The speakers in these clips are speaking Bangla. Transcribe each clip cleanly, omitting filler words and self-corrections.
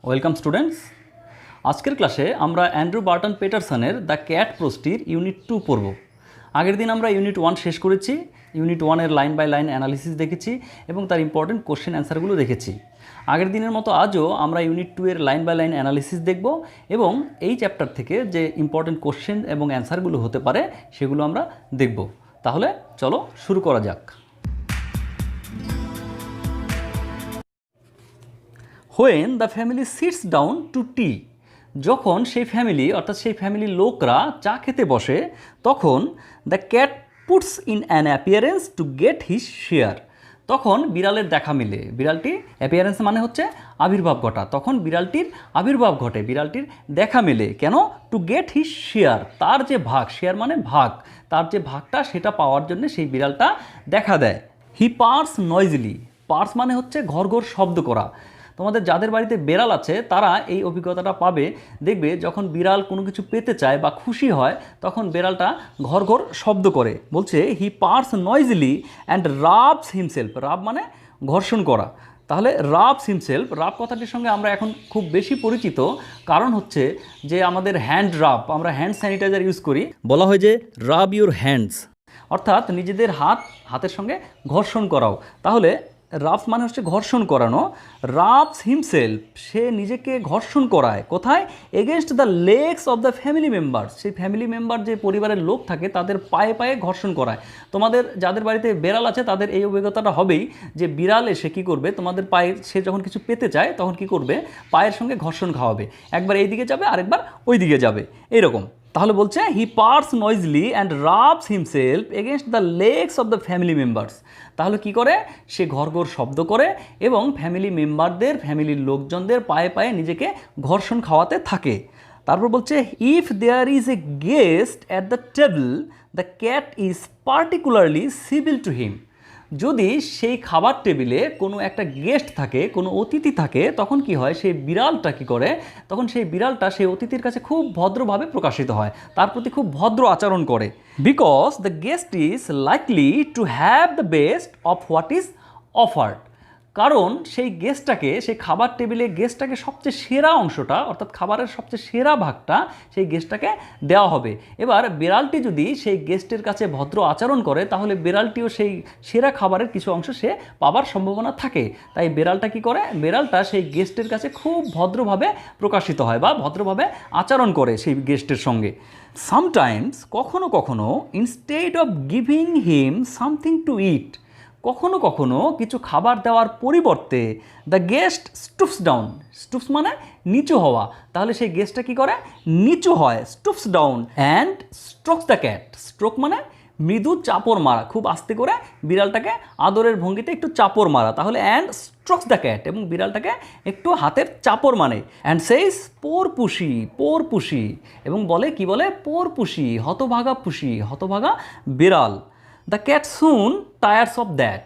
Welcome students. আজকের ক্লাসে আমরা অ্যান্ড্রু বার্টন পেটারসনের দ্য ক্যাট প্রোস্টির ইউনিট 2 পড়ব। আগের দিন আমরা ইউনিট 1 শেষ করেছি। ইউনিট 1-এর লাইন বাই লাইন অ্যানালিসিস দেখেছি এবং তার ইম্পর্টেন্ট কোশ্চেন অ্যান্সারগুলো দেখেছি। আগের দিনের মতো আজও আমরা ইউনিট 2-এর লাইন বাই লাইন অ্যানালিসিস দেখব এবং এই চ্যাপ্টার থেকে যে ইম্পর্টেন্ট কোশ্চেন এবং অ্যান্সারগুলো হতে পারে সেগুলো আমরা দেখব। তাহলে চলো শুরু করা যাক। When the family sits down to tea, যখন সেই ফ্যামিলি অর্থাৎ সেই ফ্যামিলির লোকরা চা খেতে বসে তখন the cat puts in an appearance to get his share. তখন বিড়ালের দেখা মিলে। বিড়ালটি অ্যাপিয়ারেন্স মানে হচ্ছে আবির্ভাব ঘটা। তখন বিড়ালটির আবির্ভাব ঘটে, বিড়ালটির দেখা মেলে। কেন? টু গেট হিজ শেয়ার, তার যে ভাগ, শেয়ার মানে ভাগ, তার যে ভাগটা সেটা পাওয়ার জন্য সেই বিড়ালটা দেখা দেয়। হি পার্স নয়েজলি, পার্স মানে হচ্ছে ঘর ঘর শব্দ করা। তোমাদের যাদের বাড়িতে বিড়াল আছে তারা এই অভিজ্ঞতাটা পাবে। দেখবে যখন বিড়াল কোনো কিছু পেতে চায় বা খুশি হয় তখন বিড়ালটা ঘর ঘর শব্দ করে। বলছে he purrs noisily and rubs himself. রাব মানে ঘর্ষণ করা। তাহলে রাবস হিমসেলফ, রাব কথাটির সঙ্গে আমরা এখন খুব বেশি পরিচিত, কারণ হচ্ছে যে আমাদের হ্যান্ড রাব, আমরা হ্যান্ড স্যানিটাইজার ইউজ করি, বলা হয় যে রাব ইউর হ্যান্ডস, অর্থাৎ নিজেদের হাতের সঙ্গে ঘর্ষণ করাও। তাহলে রাফ মানে হচ্ছে ঘর্ষণ করানো। রাফস হিমসেলফ, সে নিজেকে ঘর্ষণ করায়। কোথায়? Against the legs of the family members, সেই ফ্যামিলি মেম্বার যে পরিবারের লোক থাকে তাদের পায়ে পায়ে ঘর্ষণ করায়। তোমাদের যাদের বাড়িতে বিড়াল আছে তাদের এই অভিজ্ঞতাটা হবেই যে বিড়াল এসে কী করবে, তোমাদের পায়ে সে যখন কিছু পেতে চায় তখন কি করবে, পায়ের সঙ্গে ঘর্ষণ খাওয়াবে। একবার এই দিকে যাবে আরেকবার ওই দিকে যাবে, এইরকম। তাহলে বলছে he purrs noisily and rubs himself against the legs of the family members. তাহলে কি করে? সে ঘর ঘর শব্দ করে এবং ফ্যামিলি মেম্বারদের, ফ্যামিলির লোকজনদের পায়ে পায়ে নিজেকে ঘর্ষণ খাওয়াতে থাকে। তারপর বলছে if there is a guest at the table the cat is particularly civil to him. যদি সেই খাবার টেবিলে কোনো একটা গেস্ট থাকে, কোনো অতিথি থাকে, তখন কি হয়, সেই বিড়ালটা কী করে, তখন সেই বিড়ালটা সেই অতিথির কাছে খুব ভদ্রভাবে প্রকাশিত হয়, তার প্রতি খুব ভদ্র আচরণ করে। Because the guest is likely to have the best of what is offered. কারণ সেই গেস্টটাকে, সেই খাবার টেবিলে গেস্টটাকে সবচেয়ে সেরা অংশটা, অর্থাৎ খাবারের সবচেয়ে সেরা ভাগটা সেই গেস্টটাকে দেওয়া হবে। এবার বিড়ালটি যদি সেই গেস্টের কাছে ভদ্র আচরণ করে তাহলে বিড়ালটিও সেই সেরা খাবারের কিছু অংশ সে পাবার সম্ভাবনা থাকে। তাই বিড়ালটা কি করে, বিড়ালটা সেই গেস্টের কাছে খুব ভদ্রভাবে প্রকাশিত হয় বা ভদ্রভাবে আচরণ করে সেই গেস্টের সঙ্গে। সামটাইমস, কখনো কখনো, instead of giving him something to eat, কখনো কখনো কিছু খাবার দেওয়ার পরিবর্তে the guest stoops down. Stoops মানে নিচু হওয়া। তাহলে সেই গেস্টটা কী করে, নিচু হয়, stoops down and strokes the cat. Stroke মানে মৃদু চাপড় মারা, খুব আস্তে করে বিড়ালটাকে আদরের ভঙ্গিতে একটু চাপড় মারা। তাহলে অ্যান্ড স্ট্রোকস দ্য ক্যাট, এবং বিড়ালটাকে একটু হাতের চাপড় মানে। অ্যান্ড সেইস পোর পুষি, পোর পুষি, এবং বলে কি বলে, পোর পুষি, হতভাগা পুষি, হতভাগা বিড়াল। The cat soon tires of that.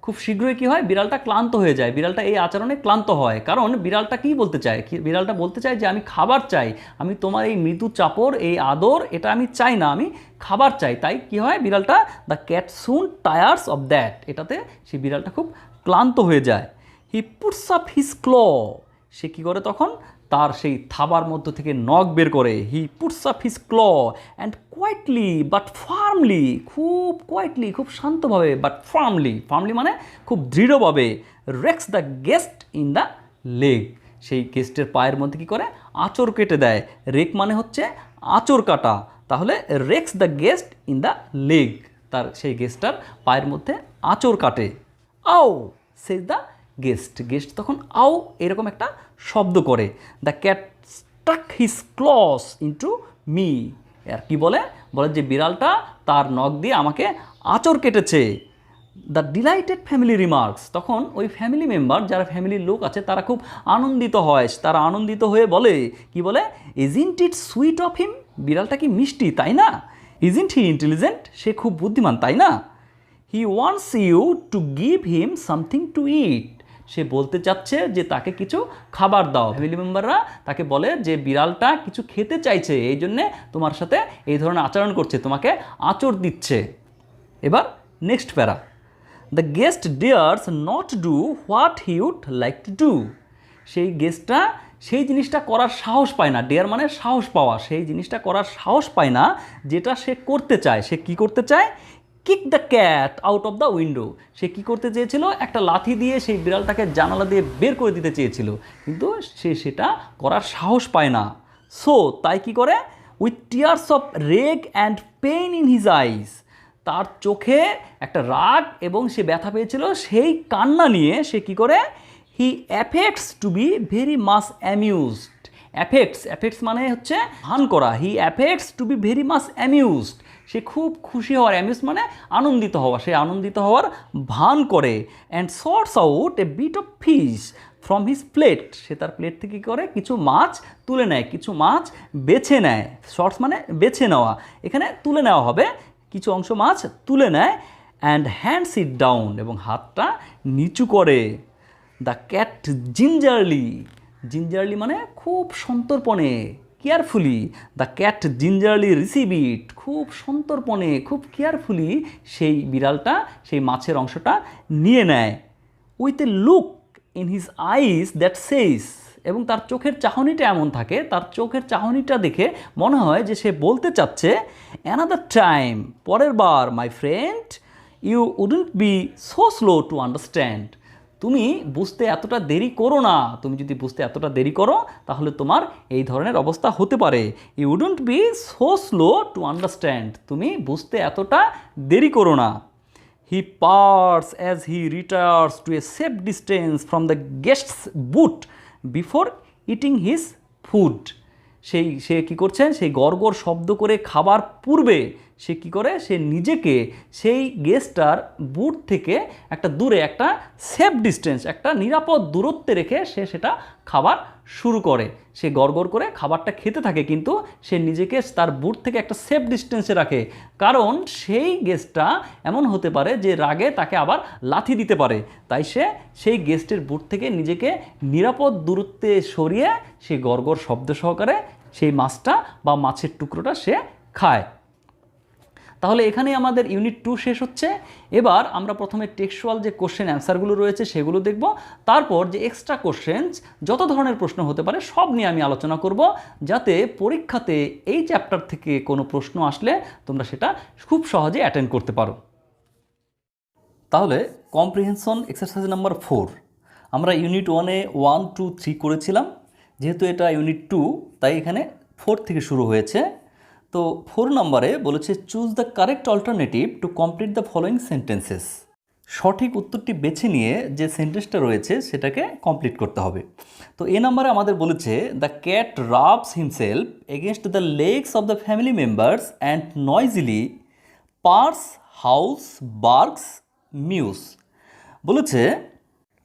খুব শীঘ্রই কী হয়, বিড়ালটা ক্লান্ত হয়ে যায়, বিড়ালটা এই আচরণে ক্লান্ত হয়। কারণ বিড়ালটা কী বলতে চায়, বিড়ালটা বলতে চায় যে আমি খাবার চাই, আমি তোমার এই মৃদু চাপড়, এই আদর, এটা আমি চাই না, আমি খাবার চাই। তাই কি হয়, বিড়ালটা the cat soon tires of that, এটাতে সেই বিড়ালটা খুব ক্লান্ত হয়ে যায়। হি পুটস আপ হিজ ক্ল, সে কী করে তখন, তার সেই থাবার মধ্য থেকে নখ বের করে। He puts up his claw and quietly but firmly, খুব কোয়াইটলি, খুব শান্তভাবে, বাট ফার্মলি, ফার্মলি মানে খুব দৃঢ়ভাবে, rakes the guest in the leg, সেই গেস্টের পায়ের মধ্যে কী করে, আঁচড় কেটে দেয়। রেক মানে হচ্ছে আঁচড় কাটা। তাহলে Rex the guest in the leg, তার সেই গেস্টটার পায়ের মধ্যে আঁচড় কাটে। আও সেজ দ্য গেস্ট, গেস্ট তখন আও এরকম একটা শব্দ করে। The cat stuck his claws into me, আর কি বলে, বলে যে বিড়ালটা তার নখ দিয়ে আমাকে আঁচড় কেটেছে। দ্য ডিলাইটেড ফ্যামিলি রিমার্কস, তখন ওই ফ্যামিলি মেম্বার, যারা ফ্যামিলির লোক আছে তারা খুব আনন্দিত হয়, তারা আনন্দিত হয়ে বলে, কি বলে, isn't it sweet of him, বিড়ালটা কি মিষ্টি তাই না, ইজন্ট হি ইন্টেলিজেন্ট, সে খুব বুদ্ধিমান তাই না, he wants you to give him something to eat, সে বলতে চাচ্ছে যে তাকে কিছু খাবার দাও। ফ্যামিলি মেম্বাররা তাকে বলে যে বিড়ালটা কিছু খেতে চাইছে, এই জন্যে তোমার সাথে এই ধরনের আচরণ করছে, তোমাকে আঁচড় দিচ্ছে। এবার next para, the guest dares not do what he would like to do, সেই গেস্টটা সেই জিনিসটা করার সাহস পায় না। ডেয়ার মানে সাহস পাওয়া, সেই জিনিসটা করার সাহস পায় না যেটা সে করতে চায়। সে কি করতে চায়? Kick the cat out of the window. সে কি করতে চেয়েছিল? একটা লাথি দিয়ে সেই বিড়ালটাকে জানালা দিয়ে বের করে দিতে চেয়েছিল, কিন্তু সে সেটা করার সাহস পায় না। সো তাই কি করে? With tears of রেগ and pain in his আইস, তার চোখে একটা রাগ এবং সে ব্যথা পেয়েছিল, সেই কান্না নিয়ে সে কি করে? He affects to be very much amused. Affects মানে হচ্ছে ভান করা। He affects to be very much amused, সে খুব খুশি হওয়ার, অ্যামিউজ মানে আনন্দিত হওয়া, সে আনন্দিত হওয়ার ভান করে। And sorts out a bit of fish from his plate, সে তার প্লেট থেকে কী করে? কিছু মাছ তুলে নেয়, কিছু মাছ বেছে নেয়। শর্টস মানে বেছে নেওয়া, এখানে তুলে নেওয়া হবে, কিছু অংশ মাছ তুলে নেয়। অ্যান্ড হ্যান্ডস ইট ডাউন, এবং হাতটা নিচু করে। দ্য ক্যাট জিঞ্জারলি মানে খুব সন্তর্পণে, carefully. The cat gingerly receive it, খুব সন্তর্পণে, খুব কেয়ারফুলি সেই বিড়ালটা সেই মাছের অংশটা নিয়ে নেয়। With a look in his ice that says, এবং তার চোখের চাহনিটা এমন থাকে, তার চোখের চাহনিটা দেখে মনে হয় যে সে বলতে চাচ্ছে, অ্যানাদার টাইম, পরের বার, my friend, you wouldn't be so slow to understand, তুমি বুঝতে এতটা দেরি করো না। তুমি যদি বুঝতে এতটা দেরি করো তাহলে তোমার এই ধরনের অবস্থা হতে পারে। You wouldn't be so slow to understand, তুমি বুঝতে এতটা দেরি করো না। He purrs as he retires to a safe distance from the guest's boot before eating his food, সে কী করছেন? সেই গড়গড় শব্দ করে খাবার পূর্বে সে কী করে? সে নিজেকে সেই গেস্টটার বুট থেকে একটা দূরে, একটা সেফ ডিস্টেন্স, একটা নিরাপদ দূরত্বে রেখে সে সেটা খাবার শুরু করে। সে গড়গড় করে খাবারটা খেতে থাকে, কিন্তু সে নিজেকে তার বুট থেকে একটা সেফ ডিস্টেন্সে রাখে, কারণ সেই গেস্টটা এমন হতে পারে যে রাগে তাকে আবার লাথি দিতে পারে। তাই সে সেই গেস্টের বুট থেকে নিজেকে নিরাপদ দূরত্বে সরিয়ে সে গড়গড় শব্দ সহকারে সেই মাছটা বা মাছের টুকরোটা সে খায়। তাহলে এখানেই আমাদের ইউনিট 2 শেষ হচ্ছে। এবার আমরা প্রথমে টেক্সচুয়াল যে কোশ্চেন অ্যান্সারগুলো রয়েছে সেগুলো দেখব, তারপর যে এক্সট্রা কোশ্চেন্স যত ধরনের প্রশ্ন হতে পারে সব নিয়ে আমি আলোচনা করব, যাতে পরীক্ষাতে এই চ্যাপ্টার থেকে কোনো প্রশ্ন আসলে তোমরা সেটা খুব সহজে অ্যাটেন্ড করতে পারো। তাহলে কম্প্রিহেনশন এক্সারসাইজ নাম্বার 4 আমরা ইউনিট 1-এ 1, 2, 3 করেছিলাম। যেহেতু এটা ইউনিট 2 তাই এখানে 4 থেকে শুরু হয়েছে। তো 4 নম্বরে বলেছে choose the correct alternative to complete the following sentences. সঠিক উত্তরটি বেছে নিয়ে যে সেন্টেন্সটা রয়েছে সেটাকে কমপ্লিট করতে হবে। তো এই নম্বরে আমাদের বলেছে the cat rubs himself against the legs of the family members and noisily purrs howls barks mews. বলেছে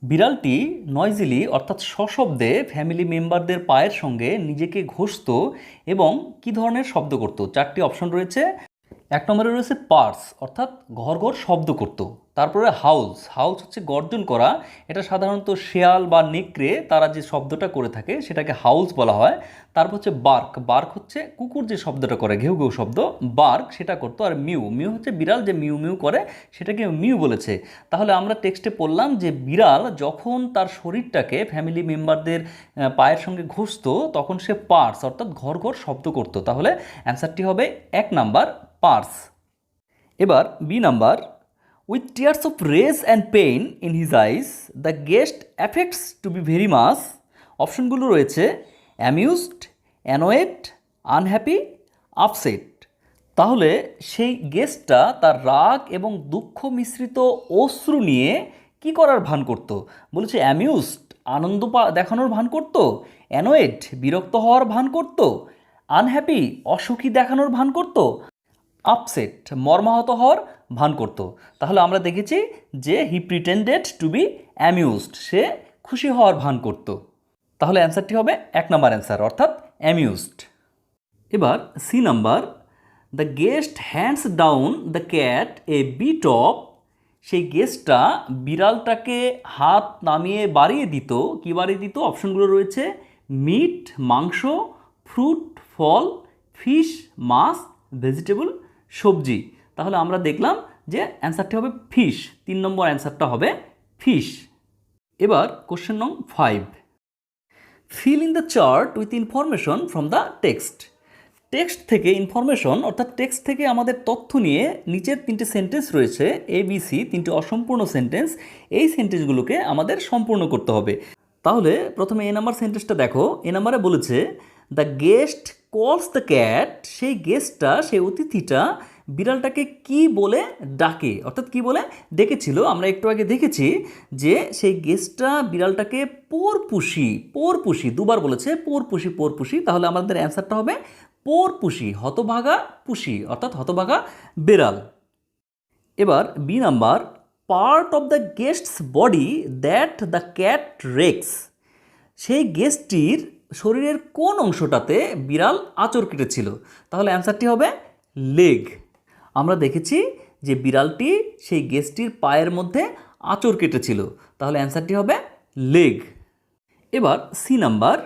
বিড়ালটি নয়জিলি অর্থাৎ সশব্দে ফ্যামিলি মেম্বারদের পায়ের সঙ্গে নিজেকে ঘষত এবং কী ধরনের শব্দ করত? 4টি অপশন রয়েছে। 1 নম্বরে রয়েছে পার্স অর্থাৎ ঘর ঘর শব্দ করত। তারপরে হাউস হচ্ছে গর্জন করা, এটা সাধারণত শেয়াল বা নেকড়ে তারা যে শব্দটা করে থাকে সেটাকে হাউস বলা হয়। তারপর হচ্ছে বার্ক হচ্ছে কুকুর যে শব্দটা করে, ঘেউ ঘেউ শব্দ, বার্ক সেটা করতো। আর মিউ হচ্ছে বিড়াল যে মিউ মিউ করে সেটাকে মিউ বলেছে। তাহলে আমরা টেক্সটে পড়লাম যে বিড়াল যখন তার শরীরটাকে ফ্যামিলি মেম্বারদের পায়ের সঙ্গে ঘষতো তখন সে পার্স অর্থাৎ ঘর ঘর শব্দ করতো। তাহলে অ্যান্সারটি হবে 1 নাম্বার পার্স। এবার B number, with tears of rage and pain in his eyes the guest affects to be very much. অপশনগুলো রয়েছে অ্যামিউজড, অ্যানোয়েড, আনহ্যাপি, আপসেট। তাহলে সেই গেস্টটা তার রাগ এবং দুঃখ মিশ্রিত অশ্রু নিয়ে কি করার ভান করত? বলেছে অ্যামিউজড আনন্দ দেখানোর ভান করত, অ্যানোয়েড বিরক্ত হওয়ার ভান করত, আনহ্যাপি অসুখী দেখানোর ভান করত, আপসেট মর্মাহত হওয়ার ভান করত। তাহলে আমরা দেখেছি যে he pretended to be amused, সে খুশি হওয়ার ভান করত। তাহলে অ্যান্সারটি হবে 1 নাম্বার অ্যান্সার অর্থাৎ অ্যামিউজড। এবার C number, the guest hands down the cat a bit off. সেই গেস্টটা বিড়ালটাকে হাত নামিয়ে বাড়িয়ে দিত। কি বাড়িয়ে দিত? অপশনগুলো রয়েছে মিট মাংস, ফ্রুট ফল, ফিশ মাছ, ভেজিটেবল সবজি। তাহলে আমরা দেখলাম যে অ্যান্সারটি হবে ফিশ। 3 নম্বর অ্যান্সারটা হবে ফিশ। এবার কোশ্চেন নং 5, fill in the chart with information from the text. Text থেকে ইনফরমেশন অর্থাৎ টেক্সট থেকে আমাদের তথ্য নিয়ে নিচের তিনটে সেন্টেন্স রয়েছে ABC, তিনটে অসম্পূর্ণ সেন্টেন্স, এই সেন্টেন্সগুলোকে আমাদের সম্পূর্ণ করতে হবে। তাহলে প্রথমে এ নাম্বার সেন্টেন্সটা দেখো। এ নাম্বারে বলেছে দ্য গেস্ট কলস দ্য ক্যাট, সেই গেস্টটা, সেই অতিথিটা বিড়ালটাকে কি বলে ডাকে, অর্থাৎ কি বলে ডেকেছিল। আমরা একটু আগে দেখেছি যে সেই গেস্টটা বিড়ালটাকে পোরপুষি, পোরপুষি দুবার বলেছে, পোরপুষি পোরপুষি। তাহলে আমাদের অ্যান্সারটা হবে পোরপুষি, হতভাগা পুষি, অর্থাৎ হতভাগা বেড়াল। এবার B number, part of the guest's body that the cat wrecks, সেই গেস্টটির শরীরের কোন অংশটাতে বিড়াল আঁচড় কেটেছিল। তাহলে অ্যান্সারটি হবে লেগ। আমরা দেখেছি যে বিড়ালটি সেই গেস্টটির পায়ের মধ্যে আঁচড় কেটেছিল, তাহলে অ্যান্সারটি হবে লেগ। এবার C number,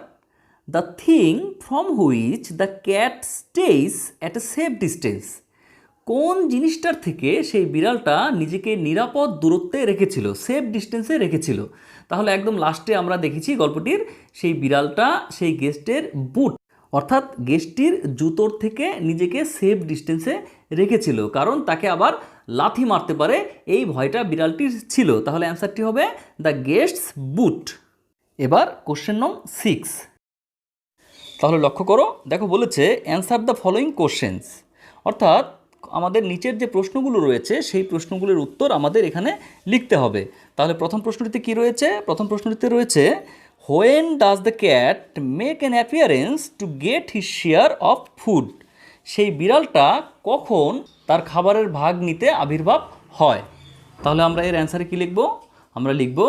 the thing from which the cat stays at a safe distance, কোন জিনিসটার থেকে সেই বিড়ালটা নিজেকে নিরাপদ দূরত্বে রেখেছিল, সেফ ডিস্টেন্সে রেখেছিল। তাহলে একদম লাস্টে আমরা দেখেছি গল্পটির সেই বিড়ালটা সেই গেস্টের বুট অর্থাৎ গেস্টটির জুতোর থেকে নিজেকে সেফ ডিস্টেন্সে রেখেছিল, কারণ তাকে আবার লাথি মারতে পারে এই ভয়টা বিড়ালটির ছিল। তাহলে অ্যান্সারটি হবে দ্য গেস্টস বুট। এবার কোশ্চেন নং 6। তাহলে লক্ষ্য করো, দেখো বলেছে অ্যান্সার দ্য ফলোয়িং কোশ্চেন্স, অর্থাৎ আমাদের নিচের যে প্রশ্নগুলো রয়েছে সেই প্রশ্নগুলোর উত্তর আমাদের এখানে লিখতে হবে। তাহলে প্রথম প্রশ্নটিতে কি রয়েছে? প্রথম প্রশ্নটিতে রয়েছে when does the cat make an appearance to get his share of food, সেই বিড়ালটা কখন তার খাবারের ভাগ নিতে আবির্ভাব হয়। তাহলে আমরা এর অ্যান্সারে কী লিখব? আমরা লিখব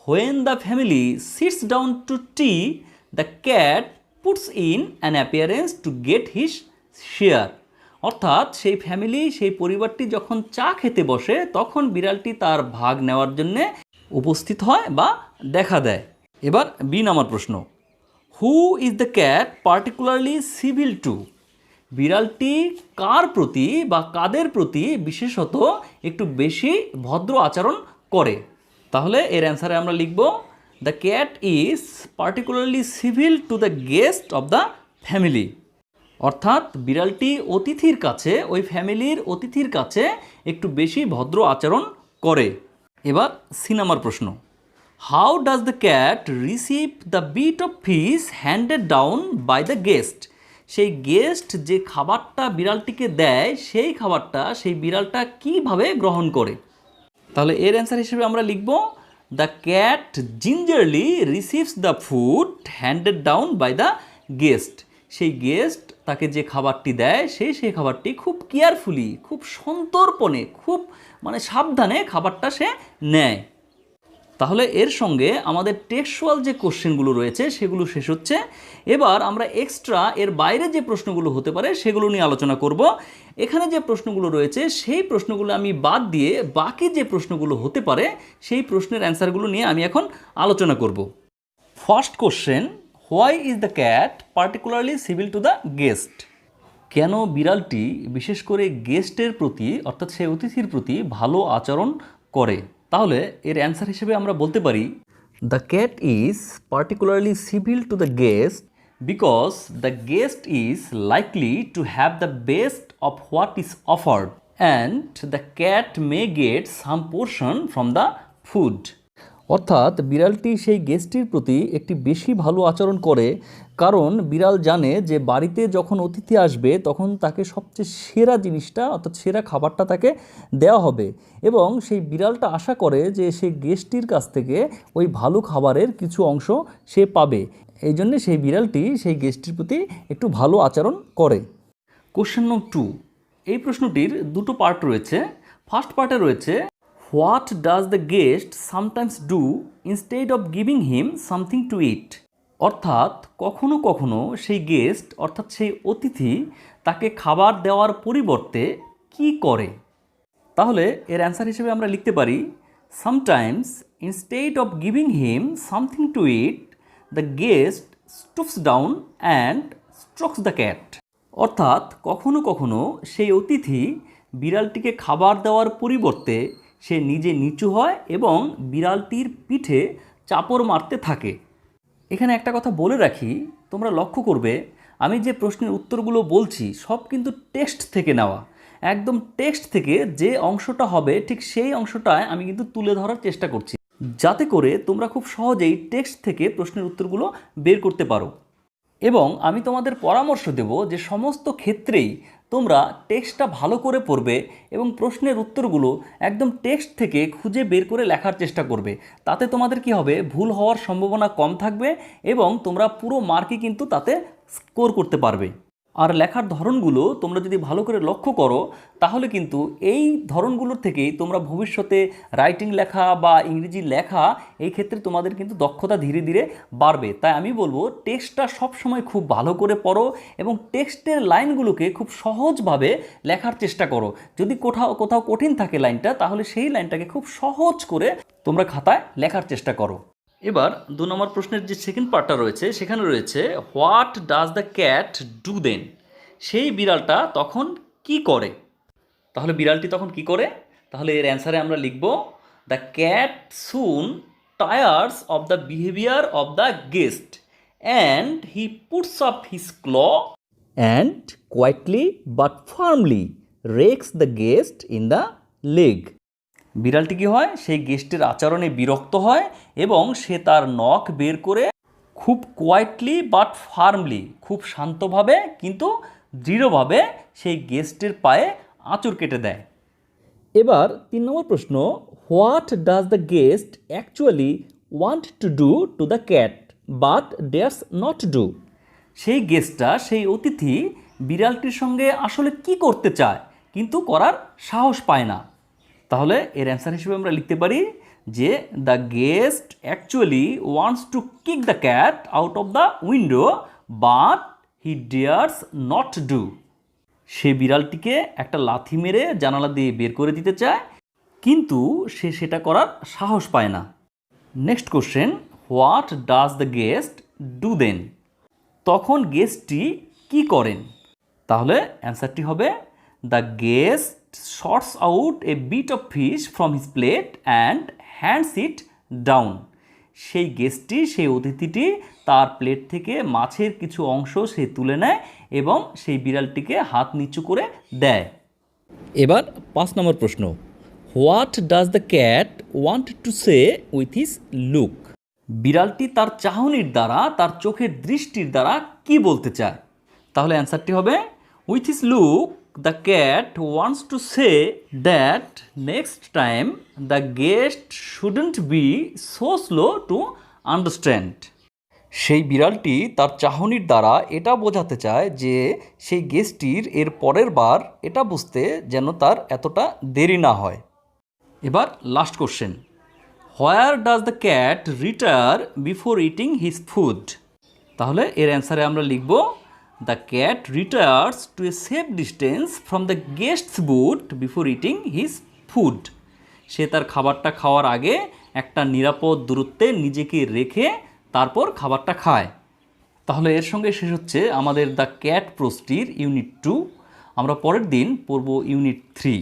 when the family sits down to tea the cat puts in an appearance to get his share, অর্থাৎ সেই ফ্যামিলি, সেই পরিবারটি যখন চা খেতে বসে তখন বিড়ালটি তার ভাগ নেওয়ার জন্যে উপস্থিত হয় বা দেখা দেয়। এবার বি নাম্বার প্রশ্ন, who is the cat particularly civil to, বিড়ালটি কার প্রতি বা কাদের প্রতি বিশেষত একটু বেশি ভদ্র আচরণ করে। তাহলে এর অ্যান্সারে আমরা লিখব the cat is particularly civil to the guest of the family, অর্থাৎ বিড়ালটি অতিথির কাছে, ওই ফ্যামিলির অতিথির কাছে একটু বেশি ভদ্র আচরণ করে। এবার সি নাম্বার প্রশ্ন, how does the cat receive the bit of fish handed down by the guest, সেই গেস্ট যে খাবারটা বিড়ালটিকে দেয় সেই খাবারটা সেই বিড়ালটা কিভাবে গ্রহণ করে। তাহলে এর অ্যান্সার হিসেবে আমরা লিখব the cat gingerly receives the food handed down by the guest, সেই গেস্ট তাকে যে খাবারটি দেয় সেই খাবারটি খুব কেয়ারফুলি, খুব সন্তর্পণে, খুব সাবধানে খাবারটা সে নেয়। তাহলে এর সঙ্গে আমাদের টেক্সচুয়াল যে কোশ্চেনগুলো রয়েছে সেগুলো শেষ হচ্ছে। এবার আমরা এক্সট্রা এর বাইরে যে প্রশ্নগুলো হতে পারে সেগুলো নিয়ে আলোচনা করব। এখানে যে প্রশ্নগুলো রয়েছে সেই প্রশ্নগুলো আমি বাদ দিয়ে বাকি যে প্রশ্নগুলো হতে পারে সেই প্রশ্নের অ্যান্সারগুলো নিয়ে আমি এখন আলোচনা করব। First question, why is the cat particularly civil to the guest, কেন বিড়ালটি বিশেষ করে গেস্টের প্রতি অর্থাৎ সেই অতিথির প্রতি ভালো আচরণ করে। তাহলে এর অ্যান্সার হিসেবে আমরা বলতে পারি the cat is particularly civil to the guest because the guest is likely to have the best of what is offered and the cat may get some portion from the food, অর্থাৎ বিড়ালটি সেই গেস্টটির প্রতি একটি বেশি ভালো আচরণ করে কারণ বিড়াল জানে যে বাড়িতে যখন অতিথি আসবে তখন তাকে সবচেয়ে সেরা জিনিসটা অর্থাৎ সেরা খাবারটা তাকে দেওয়া হবে এবং সেই বিড়ালটা আশা করে যে সেই গেস্টটির কাছ থেকে ওই ভালো খাবারের কিছু অংশ সে পাবে, এই জন্যে সেই বিড়ালটি সেই গেস্টটির প্রতি একটু ভালো আচরণ করে। কোশ্চেন নং 2, এই প্রশ্নটির দুটো পার্ট রয়েছে। ফার্স্ট পার্টে রয়েছে what does the guest sometimes do instead of giving him something to eat, অর্থাৎ কখনো কখনো সেই গেস্ট অর্থাৎ সেই অতিথি তাকে খাবার দেওয়ার পরিবর্তে কি করে। তাহলে এর অ্যান্সার হিসেবে আমরা লিখতে পারি sometimes instead of giving him something to it the guest stoops down and strokes the cat, অর্থাৎ কখনো কখনো সেই অতিথি বিড়ালটিকে খাবার দেওয়ার পরিবর্তে সে নিজে নিচু হয় এবং বিড়ালটির পিঠে চাপড় মারতে থাকে। এখানে একটা কথা বলে রাখি, তোমরা লক্ষ্য করবে আমি যে প্রশ্নের উত্তরগুলো বলছি সব কিন্তু টেক্সট থেকে নেওয়া। একদম টেক্সট থেকে যে অংশটা হবে ঠিক সেই অংশটায় আমি কিন্তু তুলে ধরার চেষ্টা করছি, যাতে করে তোমরা খুব সহজেই টেক্সট থেকে প্রশ্নের উত্তরগুলো বের করতে পারো। এবং আমি তোমাদের পরামর্শ দেব যে সমস্ত ক্ষেত্রেই তোমরা টেক্সটটা ভালো করে পড়বে এবং প্রশ্নের উত্তরগুলো একদম টেক্সট থেকে খুঁজে বের করে লেখার চেষ্টা করবে। তাতে তোমাদের কি হবে, ভুল হওয়ার সম্ভাবনা কম থাকবে এবং তোমরা পুরো মার্কই কিন্তু তাতে স্কোর করতে পারবে। আর লেখার ধরনগুলো তোমরা যদি ভালো করে লক্ষ্য করো তাহলে কিন্তু এই ধরনগুলোর থেকেই তোমরা ভবিষ্যতে রাইটিং লেখা বা ইংরেজি লেখা এই ক্ষেত্রে তোমাদের কিন্তু দক্ষতা ধীরে ধীরে বাড়বে। তাই আমি বলবো টেক্সটটা সবসময় খুব ভালো করে পড়ো এবং টেক্সটের লাইনগুলোকে খুব সহজভাবে লেখার চেষ্টা করো। যদি কোথাও কোথাও কঠিন থাকে লাইনটা, তাহলে সেই লাইনটাকে খুব সহজ করে তোমরা খাতায় লেখার চেষ্টা করো। এবার 2 নম্বর প্রশ্নের যে সেকেন্ড পার্টটা রয়েছে সেখানে রয়েছে what does the cat do then, সেই বিড়ালটা তখন কি করে। তাহলে বিড়ালটি তখন কি করে, তাহলে এর অ্যান্সারে আমরা লিখব the cat soon tires of the behaviour of the guest and he puts up his claw and quietly but firmly rakes the guest in the leg. বিড়ালটি কী হয়, সেই গেস্টের আচরণে বিরক্ত হয় এবং সে তার নখ বের করে খুব কোয়াইটলি বাট ফার্মলি, খুব শান্তভাবে কিন্তু দৃঢ়ভাবে সেই গেস্টের পায়ে আঁচড় কেটে দেয়। এবার 3 নম্বর প্রশ্ন, what does the guest actually want to do to the cat but dares not do. সেই গেস্টটা, সেই অতিথি বিড়ালটির সঙ্গে আসলে কি করতে চায় কিন্তু করার সাহস পায় না। তাহলে এর অ্যান্সার হিসেবে আমরা লিখতে পারি যে the guest actually wants to kick the cat out of the window but he dares not do. সে বিড়ালটিকে একটা লাথি মেরে জানালা দিয়ে বের করে দিতে চায়, কিন্তু সে সেটা করার সাহস পায় না। Next question, what does the guest do then, তখন গেস্টটি কি করেন। তাহলে অ্যান্সারটি হবে the guest sorts out a bit of fish from his plate and hands it down. সেই গেস্টটি, সেই অতিথিটি তার প্লেট থেকে মাছের কিছু অংশ সে তুলে নেয় এবং সেই বিড়ালটিকে হাত নিচু করে দেয়। এবার 5 নম্বর প্রশ্ন, what does the cat want to say with his look. বিড়ালটি তার চাহনির দ্বারা, তার চোখের দৃষ্টির দ্বারা কি বলতে চায়। তাহলে অ্যান্সারটি হবে with his look the cat wants to say that next time the guest shouldn't be so slow to understand. সেই বিড়ালটি তার চাহনির দ্বারা এটা বোঝাতে চায় যে সেই গেস্টটির এর পরের বার এটা বুঝতে যেন তার এতটা দেরি না হয়। এবার last question, where does the cat retire before eating his food. তাহলে এর অ্যান্সারে আমরা লিখব the cat retires to a safe distance from the guest's boot before eating his food. সে তার খাবারটা খাওয়ার আগে একটা নিরাপদ দূরত্বে নিজেকে রেখে তারপর খাবারটা খায়। তাহলে এর সঙ্গে শেষ হচ্ছে আমাদের দ্য ক্যাট প্রোস্টির ইউনিট 2। আমরা পরের দিন পড়ব ইউনিট 3।